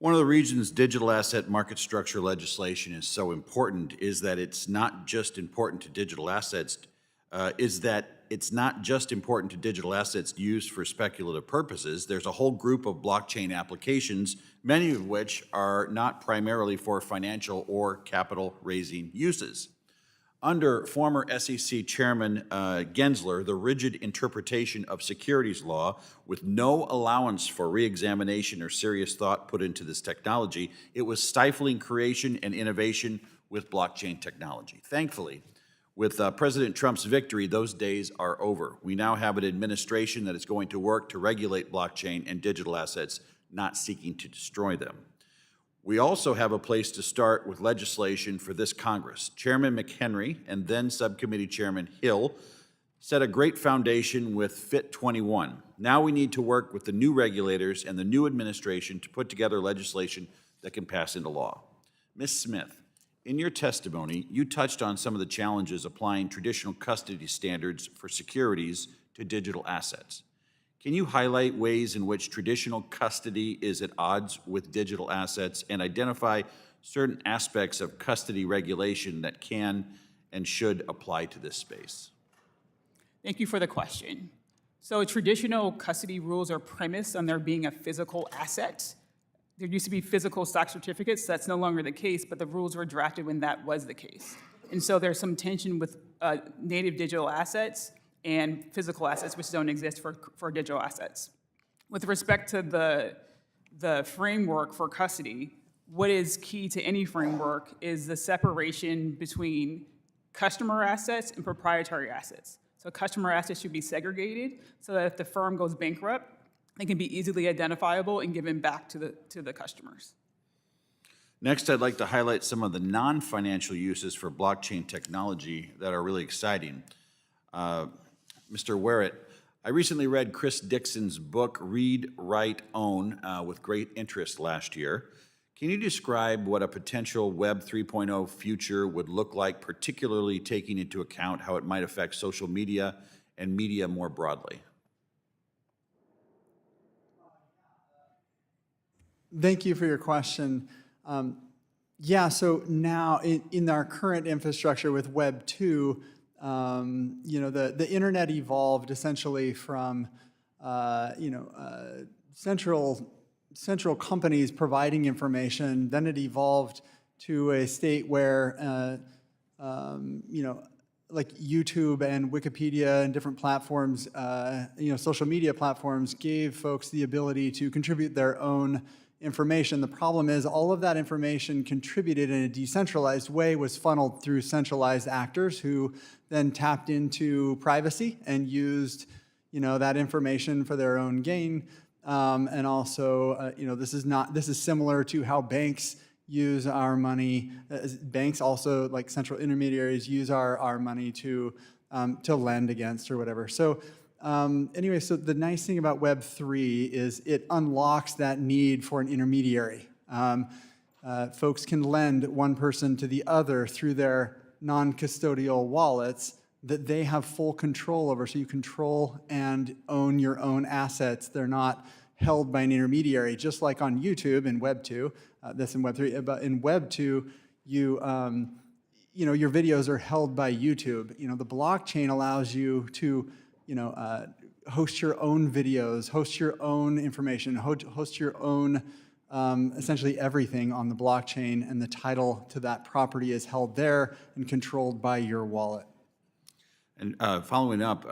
One of the reasons digital asset market structure legislation is so important is that it's not just important to digital assets, used for speculative purposes. There's a whole group of blockchain applications, many of which are not primarily for financial or capital raising uses. Under former SEC Chairman Gensler, the rigid interpretation of securities law with no allowance for reexamination or serious thought put into this technology, it was stifling creation and innovation with blockchain technology. Thankfully, with President Trump's victory, those days are over. We now have an administration that is going to work to regulate blockchain and digital assets, not seeking to destroy them. We also have a place to start with legislation for this Congress. Chairman McHenry and then Subcommittee Chairman Hill set a great foundation with FIT 21. Now we need to work with the new regulators and the new administration to put together legislation that can pass into law. Ms. Smith, in your testimony, you touched on some of the challenges applying traditional custody standards for securities to digital assets. Can you highlight ways in which traditional custody is at odds with digital assets and identify certain aspects of custody regulation that can and should apply to this space? Thank you for the question. So traditional custody rules are premised on there being a physical asset. There used to be physical stock certificates. That's no longer the case, but the rules were drafted when that was the case. And so there's some tension with native digital assets and physical assets, which don't exist for digital assets. With respect to the framework for custody, what is key to any framework is the separation between customer assets and proprietary assets. So customer assets should be segregated so that if the firm goes bankrupt, they can be easily identifiable and given back to the customers. Next, I'd like to highlight some of the non-financial uses for blockchain technology that are really exciting. Mr. Werrett, I recently read Chris Dixon's book, Read, Write, Own, with great interest last year. Can you describe what a potential Web 3.0 future would look like, particularly taking into account how it might affect social media and media more broadly? Thank you for your question. So now in our current infrastructure with Web 2, the internet evolved essentially from, central companies providing information. Then it evolved to a state where, like YouTube and Wikipedia and different platforms, social media platforms gave folks the ability to contribute their own information. The problem is all of that information contributed in a decentralized way was funneled through centralized actors who then tapped into privacy and used that information for their own gain. And also, this is similar to how banks use our money. Banks also, like central intermediaries, use our money to lend against or whatever. So anyway, so the nice thing about Web 3 is it unlocks that need for an intermediary. Folks can lend one person to the other through their non-custodial wallets that they have full control over. So you control and own your own assets. They're not held by an intermediary, just like on YouTube in Web 2. That's in Web 3. But in Web 2, your videos are held by YouTube. The blockchain allows you to host your own videos, host your own information, host your own essentially everything on the blockchain, and the title to that property is held there and controlled by your wallet. And following up,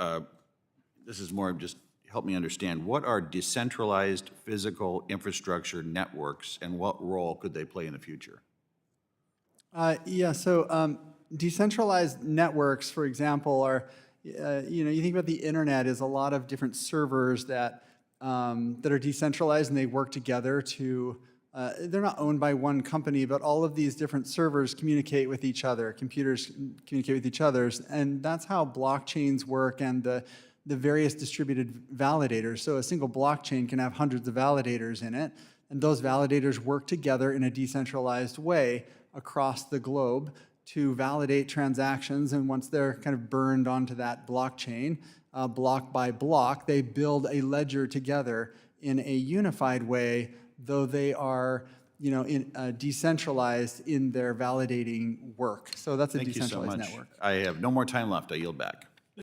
this is more just help me understand, what are decentralized physical infrastructure networks and what role could they play in the future? Decentralized networks, for example, are you think about the internet as a lot of different servers that are decentralized and they work together to, they're not owned by one company, but all of these different servers communicate with each other, computers communicate with each other, and that's how blockchains work and the various distributed validators. So a single blockchain can have hundreds of validators in it, and those validators work together in a decentralized way across the globe to validate transactions, and once they're kind of burned onto that blockchain, block by block, they build a ledger together in a unified way, though they are decentralized in their validating work. So that's a Thank you so decentralized much. network. I have no more time left. I yield back.